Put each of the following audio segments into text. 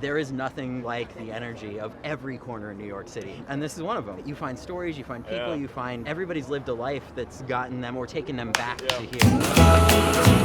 There is nothing like the energy of every corner in New York City, and this is one of them. You find stories, you find people, you find everybody's lived a life that's gotten them or taken them back to here.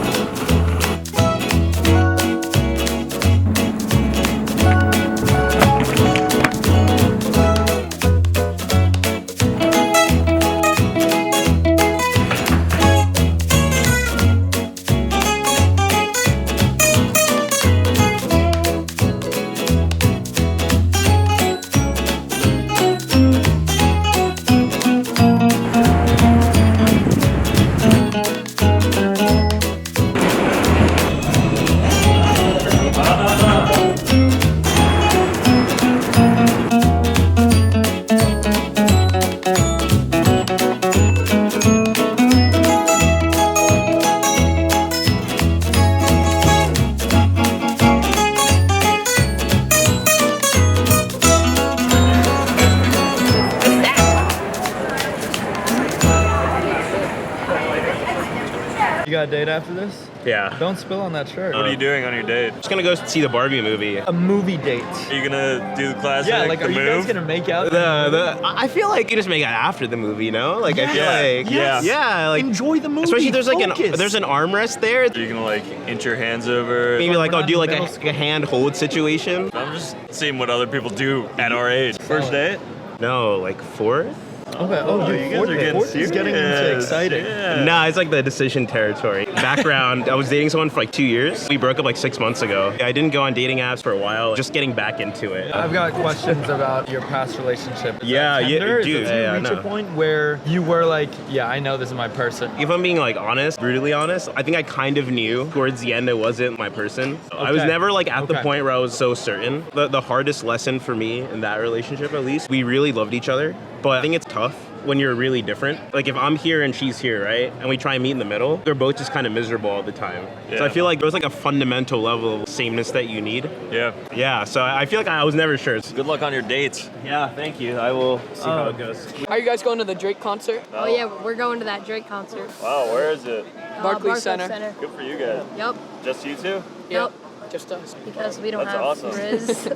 You got a date after this? Yeah. Don't spill on that shirt. What are you doing on your date? Just gonna go see the Barbie movie. A movie date. Are you gonna do the classic? Yeah, like, the are you move? guys gonna make out? I feel like you just make it after the movie, you know? Like, I feel like, Yes. yeah, like, Enjoy the movie. especially there's like Focus. there's an armrest there. Are you gonna like inch your hands over? Maybe like we're I'll not do in like middle a school. hand hold situation. I'm just seeing what other people do at our age. First date? No, like fourth? Okay. Oh, dude, you guys fourth are date. getting Fourth is getting into serious. exciting. Yeah. Nah, it's like the decision territory. Background, I was dating someone for like 2 years. We broke up like 6 months ago. I didn't go on dating apps for a while, just getting back into it. I've got questions about your past relationship. Is Yeah, that yeah, tender? dude, Did you yeah, reach no. a point where you were like, yeah, I know this is my person? If I'm being like honest, brutally honest, I think I kind of knew towards the end it wasn't my person. I was Okay. never like at the Okay. point where I was so certain. The hardest lesson for me in that relationship, at least, we really loved each other, but I think it's tough when you're really different. Like if I'm here and she's here, right? And we try and meet in the middle, we're both just kind of miserable all the time. So Yeah. I feel like there's like a fundamental level of sameness that you need. Yeah. Yeah, so I feel like I was never sure. Good luck on your dates. Yeah, thank you. I will see how it goes. Are you guys going to the Drake concert? Oh yeah, we're going to that Drake concert. Wow, where is it? Barclays Center. Good for you guys. Yep. Just you two? Yep. Just us. Because we don't That's have awesome. Riz.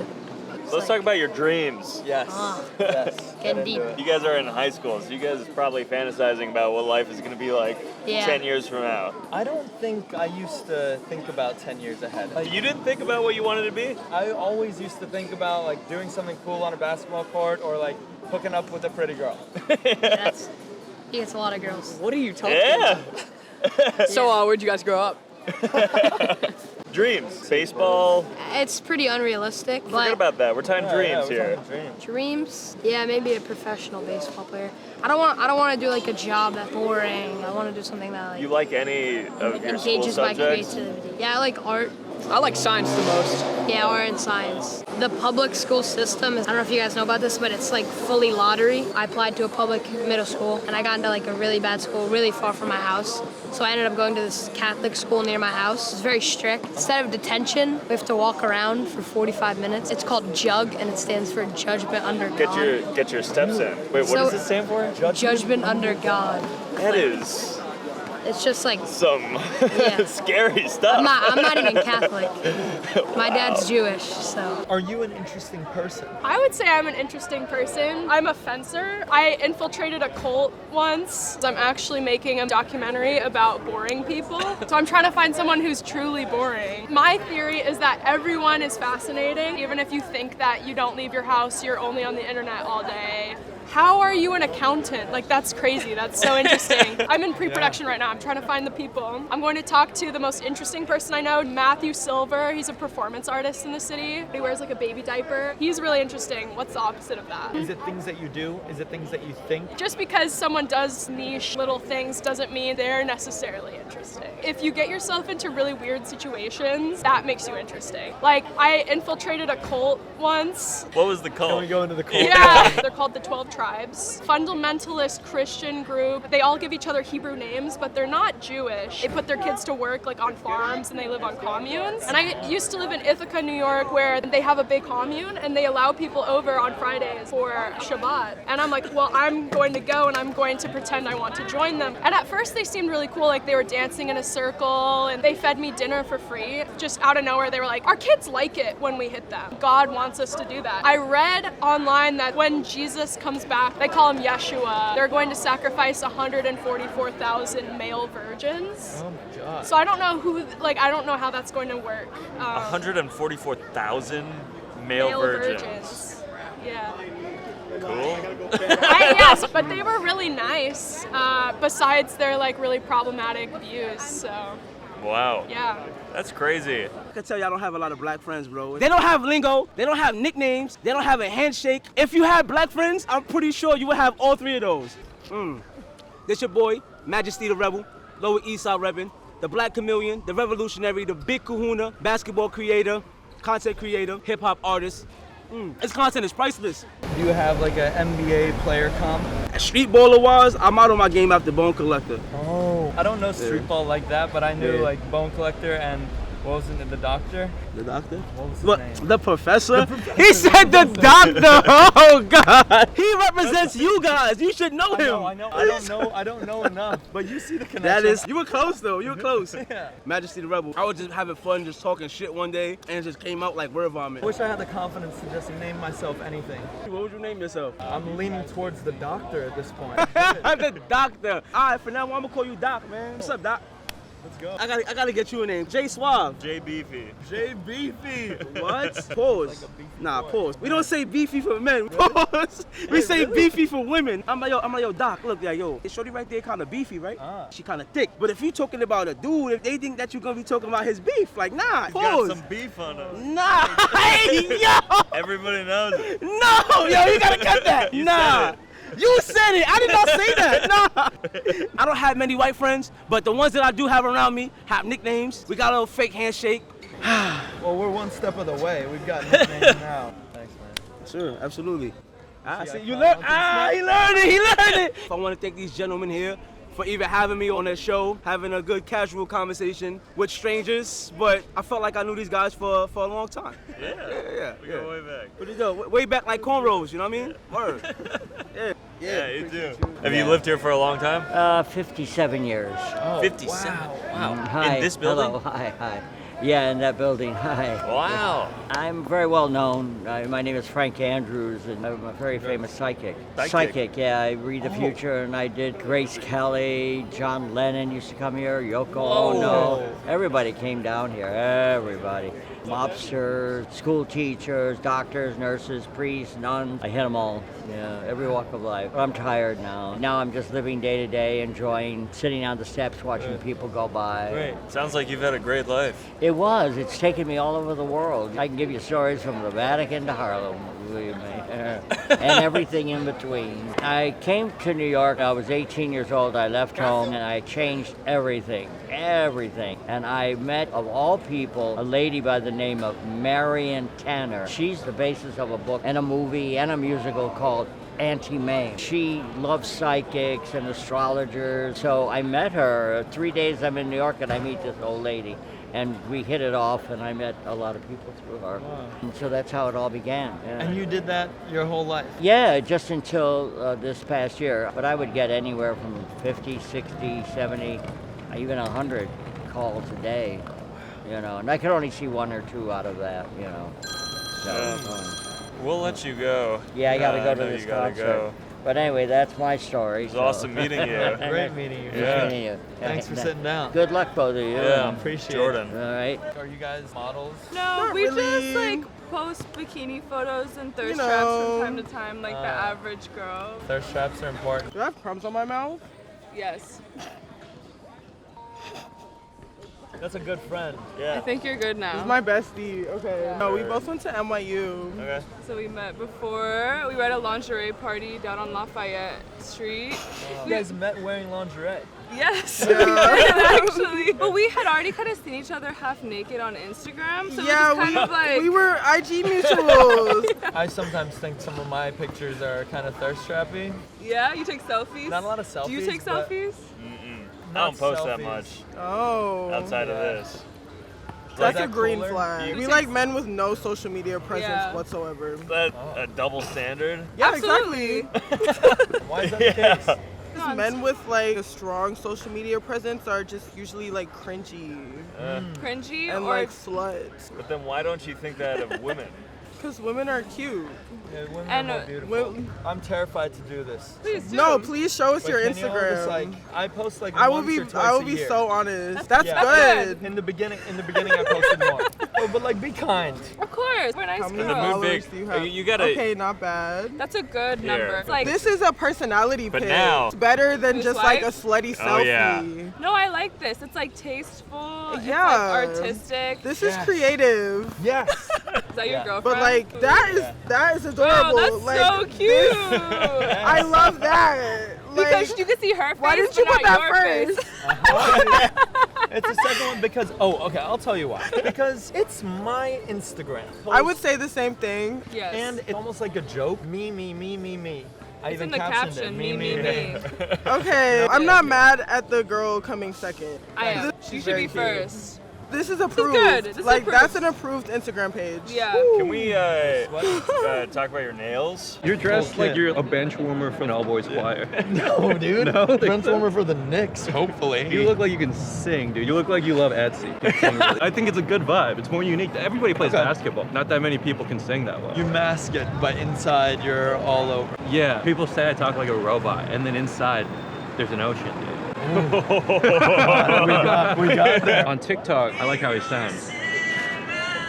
So let's talk about your dreams. Yes. Getting deep. You guys are in high school, so you guys are probably fantasizing about what life is going to be like Yeah. 10 years from now. I don't think I used to think about 10 years ahead. You didn't think about what you wanted to be? I always used to think about like doing something cool on a basketball court or like hooking up with a pretty girl. That's he gets a lot of girls. What are you talking Yeah. So, where'd you guys grow up? Dreams. Baseball. It's pretty unrealistic, Forget but about that. We're talking dreams we're here. talking dreams. dreams. Yeah, maybe a professional baseball player. I don't want to do like a job that's boring. I want to do something that You like like any of your school engages my subjects? creativity. Yeah, I like art. I like science the most. Yeah, art and science. The public school system is, I don't know if you guys know about this, but it's like fully lottery. I applied to a public middle school and I got into like a really bad school, really far from my house. So I ended up going to this Catholic school near my house. It's very strict. Instead of detention, we have to walk around for 45 minutes. It's called JUG and it stands for Judgment Under God. Get your steps in. Wait, what So- does it stand for? Judgment Under God. That is It's just like, some Yeah. scary stuff. I'm not even Catholic. My dad's Jewish, so. Are you an interesting person? I would say I'm an interesting person. I'm a fencer. I infiltrated a cult once. I'm actually making a documentary about boring people. So I'm trying to find someone who's truly boring. My theory is that everyone is fascinating. Even if you think that you don't leave your house, you're only on the internet all day. How are you an accountant? Like, that's crazy. That's so interesting. I'm in pre-production right now. I'm trying to find the people. I'm going to talk to the most interesting person I know, Matthew Silver. He's a performance artist in the city. He wears like a baby diaper. He's really interesting. What's the opposite of that? Is it things that you do? Is it things that you think? Just because someone does niche little things doesn't mean they're necessarily interesting. If you get yourself into really weird situations, that makes you interesting. Like, I infiltrated a cult once. What was the cult? Can we go into the cult? Yeah, they're called the 12 tribes. Fundamentalist Christian group. They all give each other Hebrew names, but they're not Jewish. They put their kids to work like on farms and they live on communes. And I used to live in Ithaca, New York, where they have a big commune and they allow people over on Fridays for Shabbat. And I'm like, well, I'm going to go and I'm going to pretend I want to join them. And at first they seemed really cool, like they were dancing in a circle and they fed me dinner for free. Just out of nowhere, they were like, our kids like it when we hit them. God wants us to do that. I read online that when Jesus comes back, they call him Yeshua, they're going to sacrifice 144,000 male virgins. Oh my God. So I don't know I don't know how that's going to work. 144,000 male virgins. Yeah. Cool. Yes, but they were really nice, besides their like really problematic views, so Wow. yeah. That's crazy. I can tell you I don't have a lot of black friends, bro. They don't have lingo, they don't have nicknames, they don't have a handshake. If you had black friends, I'm pretty sure you would have all three of those. This your boy, Majesty the Rebel, Lower East Side reppin', the Black Chameleon, the Revolutionary, the Big Kahuna, basketball creator, content creator, hip hop artist. This content is priceless. Do you have like an NBA player comp? Street baller wise, I'm out on my game after Bone Collector. Oh. I don't know street ball like that, but I knew Yeah. like Bone Collector and what was it, the Doctor? The doctor? What was his What? name? The professor? He said the doctor! Oh God! He represents you guys. You should know him. I know. I don't know enough, but you see the connection. That is, you were close though. You were close. Yeah. Majesty the Rebel. I was just having fun, just talking shit one day, and it just came out like word vomit. I wish I had the confidence to just name myself anything. What would you name yourself? I'm leaning towards the Doctor at this point. The doctor. All right, for now, I'm gonna call you Doc, man. What's up, Doc? Let's go. I gotta get you a name. J Suave. J Beefy. Jay Beefy. What? Pause. Nah, pause. We don't say beefy for men. Pause. We say beefy for women. I'm like, yo, Doc, look, yeah, yo. This shorty right there kind of beefy, right? She kind of thick. But if you talking about a dude, if they think that you're gonna be talking about his beef, like, nah, pause. Got some beef on him. Nah, hey, yo. Everybody knows it. No, yo, you gotta cut that. You Nah. said it. You said it. I did not say that. Nah. I don't have many white friends, but the ones that I do have around me have nicknames. We got a little fake handshake. Well, we're one step of the way. We've got nicknames now. Thanks, man. Sure, absolutely. I See, see I you caught learned. on to the He learned it. He learned it. I want to thank these gentlemen here for even having me on their show, having a good casual conversation with strangers. But I felt like I knew these guys for a long time. Yeah. We go way back. What do you do? Way back like cornrows, you know what I mean? Word. Yeah, you do. Have you lived here for a long time? 57 years. 57. Wow. Hi. In this building? Hello. Hi. Yeah, in that building. Hi. Wow. I'm very well known. My name is Frank Andrews, and I'm a very famous psychic. Psychic? Yeah. I read the future, and I did Grace Kelly, John Lennon used to come here, Yoko Ono. Everybody came down here. Everybody. Mobsters, school teachers, doctors, nurses, priests, nuns. I hit them all. Yeah, every walk of life. But I'm tired now. Now I'm just living day to day, enjoying sitting on the steps, watching people go by. Great. Sounds like you've had a great life. It was. It's taken me all over the world. I can give you stories from the Vatican to Harlem, believe me, and everything in between. I came to New York. I was 18 years old. I left home, and I changed everything. And I met, of all people, a lady by the name of Marion Tanner. She's the basis of a book and a movie and a musical called Auntie May. She loves psychics and astrologers. So I met her. 3 days I'm in New York and I meet this old lady. And we hit it off, and I met a lot of people through her. Wow. And so that's how it all began. Yeah. And you did that your whole life? Yeah, just until this past year. But I would get anywhere from 50, 60, 70, even 100 calls a day, you know. And I could only see one or two out of that, you know. So, We'll let you go. yeah, I got to go I to know this you gotta concert. go. But anyway, that's my story. It was awesome meeting you. Great meeting you. Yeah. Meeting you. Thanks for sitting down. Good luck, both of you. Yeah. Appreciate Jordan. All right. Are you guys models? No, we just like post bikini photos and thirst traps from time to time, like the average girl. Thirst traps are important. Do I have crumbs on my mouth? Yes. That's a good friend. I Yeah. think you're good now. He's my bestie. Okay. Yeah. No, we both went to NYU. Okay. So we met before. We were at a lingerie party down on Lafayette Street. You guys met wearing lingerie. Yes, we did actually. But we had already kind of seen each other half naked on Instagram, so Yeah, it was kind of like we were IG mutuals. I sometimes think some of my pictures are kind of thirst trappy. Yeah, you take selfies. Not a lot of selfies. Do you take but selfies? I don't post that selfies. much Oh. outside of Yeah. this. That's that a green cooler? flag. You We take- like men with no social media presence Yeah. whatsoever. That a double standard. Yeah, Absolutely. exactly. Why is that the case? Men with like a strong social media presence are just usually like cringy Cringy and or like sluts. But then why don't you think that of women? Because women are cute. Yeah, women And, are more beautiful. Wo- I'm terrified to do this. please do. No, please show us But your can you all Instagram. just, like, I post like I will once be or twice I will a be year. so honest. That's Yeah. good. In the beginning I posted more. Oh, but like be kind. Of course, we're a nice How many the mood girl. followers big. do you have? You gotta- Okay, not bad. That's a good Here. number. It's like This is a personality But pic. now- It's better than This just like a life? slutty Oh, selfie. yeah. no, I like this. It's like tasteful. Yeah. It's like artistic. This is Yes. creative. Yes. Is that your Yeah. girlfriend? But like that is adorable. Oh, that's like, so cute. I love that. Like, Because you can see her face, why didn't but you put not that your first? face. It's the second one because okay, I'll tell you why. Because it's my Instagram. I would say the same thing. Yes. And it's almost like a joke. Me. I It's even in the captioned caption, it. me. Okay, I'm not mad at the girl coming second. I am. This- You she's should be very cute. first. This is approved. good. This is like approved. that's an approved Instagram page. Yeah. Can we talk about your nails? You're dressed like you're a bench warmer for an all boys choir. No, dude. No? Transformer for the Knicks, hopefully. You look like you can sing, dude. You look like you love Etsy. You can sing really. I think it's a good vibe. It's more unique. Everybody plays basketball. Not that many people can sing that well. You mask it, but inside you're all over. Yeah, people say I talk like a robot, and then inside there's an ocean, dude. we got there. On TikTok, I like how he sounds.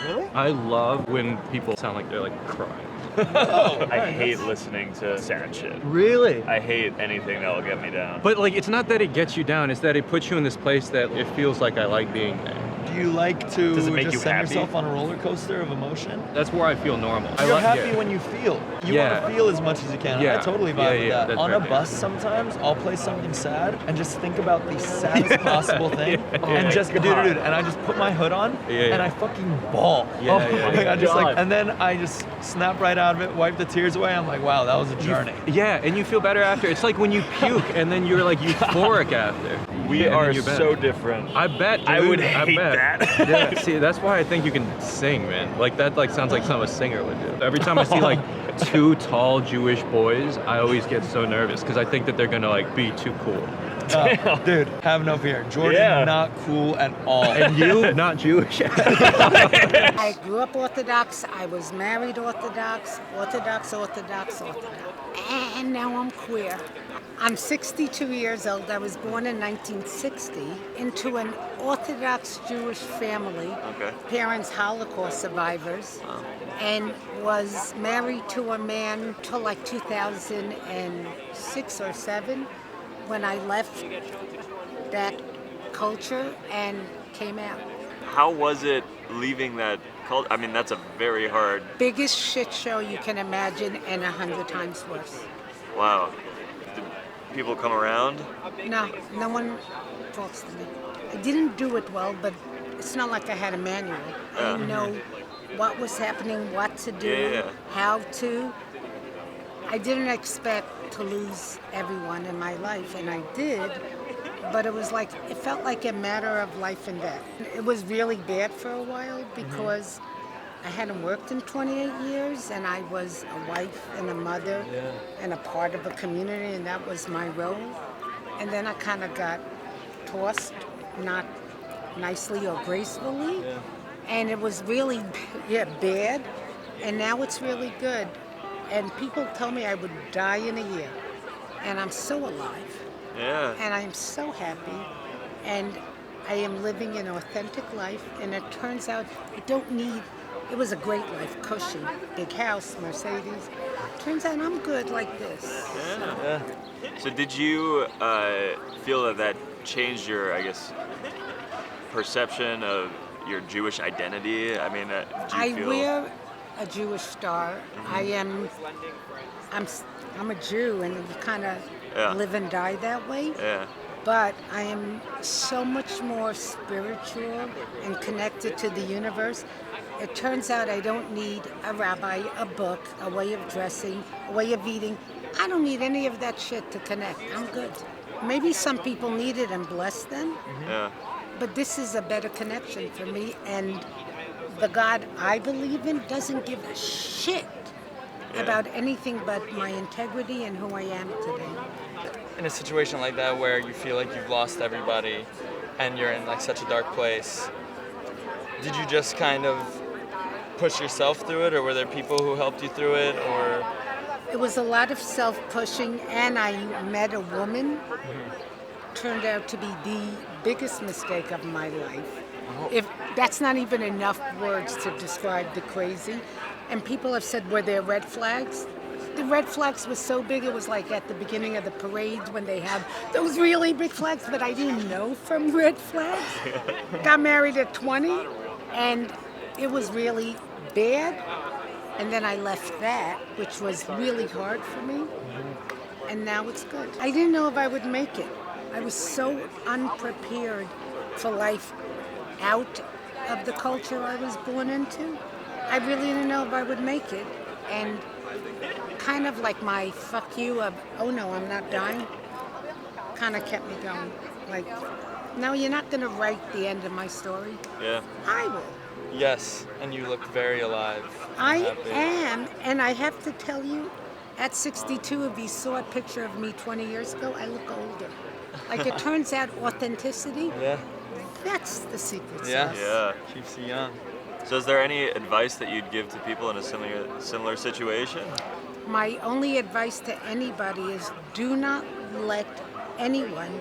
Really? I love when people sound like they're like crying. I hate listening to sad shit. Really? I hate anything that'll get me down. But like, it's not that it gets you down, it's that it puts you in this place that it feels like I like being there. Do you like to Does it make just you send happy? yourself on a roller coaster of emotion? That's where I feel normal. You're happy when you feel. You Yeah. want to feel as much as you can. Yeah. I totally vibe Yeah, with yeah, that. that's On a very bus, sometimes I'll play something sad and just think about the saddest possible thing, Yeah. and just dude, and I just put my hood on Yeah, and yeah. I fucking bawl. Yeah, Oh yeah, my yeah. God, just like, God. and then I just snap right out of it, wipe the tears away. I'm like, wow, that was a journey. Yeah, and you feel better after. It's like when you puke and then you're like euphoric after. We And then are you're better. so different. I bet, dude. I would I hate bet. that. Yeah, see, that's why I think you can sing, man. Like that, like sounds like something a singer would do. Every time I see like two tall Jewish boys, I always get so nervous because I think that they're gonna like be too cool. Dude, have no fear. Jordan, Yeah. not cool at all. And you, not Jewish. I grew up Orthodox. I was married Orthodox, Orthodox. And now I'm queer. I'm 62 years old. I was born in 1960 into an Orthodox Jewish family. Okay. Parents Holocaust survivors. And was married to a man till like 2006 or 7 when I left that culture and came out. How was it leaving that cult? I mean, that's a very hard. Biggest shit show you can imagine and 100 times worse. Wow. Did people come around? No, no one talks to me. I didn't do it well, but it's not like I had a manual. I didn't know what was happening, what to do, Yeah. how to. I didn't expect to lose everyone in my life, and I did, but it was like, it felt like a matter of life and death. It was really bad for a while because I hadn't worked in 28 years, and I was a wife and a mother and a part of a community, and that was my role. And then I kind of got tossed, not nicely or gracefully, and it was really, bad, and now it's really good. And people tell me I would die in a year, and I'm so alive, Yeah. and I'm so happy, and I am living an authentic life, and it turns out I don't need. It was a great life, cushy, big house, Mercedes. Turns out I'm good like this. Yeah. So did you feel that changed your, I guess, perception of your Jewish identity? I mean, do I you feel? wear a Jewish star. I'm a Jew, and you kind of Yeah. live and die that way. Yeah. But I am so much more spiritual and connected to the universe. It turns out I don't need a rabbi, a book, a way of dressing, a way of eating. I don't need any of that shit to connect. I'm good. Maybe some people need it, and bless them. Yeah. But this is a better connection for me, and the God I believe in doesn't give a shit about anything but my integrity and who I am today. In a situation like that where you feel like you've lost everybody and you're in like such a dark place, did you just kind of push yourself through it, or were there people who helped you through it, or? It was a lot of self-pushing, and I met a woman. Turned out to be the biggest mistake of my life. If that's not even enough words to describe the crazy. And people have said, were there red flags? The red flags were so big, it was like at the beginning of the parades when they have those really big flags, but I didn't know from red flags. Got married at 20, and it was really bad. And then I left that, which was really hard for me. And now it's good. I didn't know if I would make it. I was so unprepared for life out of the culture I was born into. I really didn't know if I would make it. And kind of like my fuck you of, oh no, I'm not dying, kind of kept me going. Like, no, you're not going to write the end of my story. Yeah. I will. Yes, and you look very alive. I happy. am, and I have to tell you, at 62, if you saw a picture of me 20 years ago, I look older. Like, it turns out authenticity, Yeah. that's the secret Yeah. sauce. Yeah. Keeps you young. So is there any advice that you'd give to people in a similar situation? My only advice to anybody is do not let anyone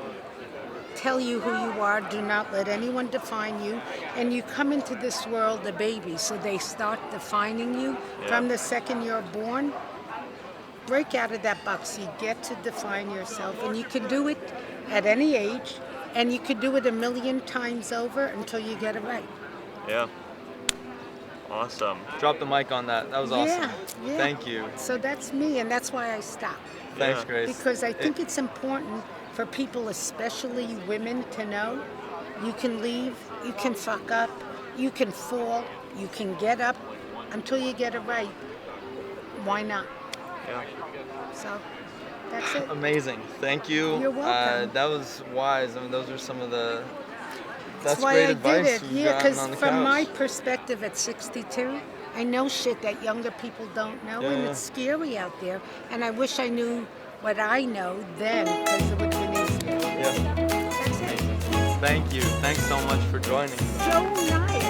tell you who you are. Do not let anyone define you. And you come into this world a baby, so they start defining you from the second you're born. Break out of that box. You get to define yourself, and you can do it at any age, and you could do it 1,000,000 times over until you get it right. Yeah. Awesome. Drop the mic on that. That was awesome. Yeah. Thank you. So that's me, and that's why I stopped. Thanks, Grace. Because I think it's important for people, especially women, to know you can leave, you can fuck up, you can fall, you can get up until you get it right. Why not? Yeah. So that's it. Amazing. Thank you. You're welcome. That was wise. I mean, those are some of the. That's why great I advice did it. you've Yeah, gotten because on the from couch. my perspective at 62, I know shit that younger people don't know, and Yeah. it's scary out there. And I wish I knew what I know then, because it would have been easier. Yeah. That's it. Thank you. Thanks so much for joining. So nice.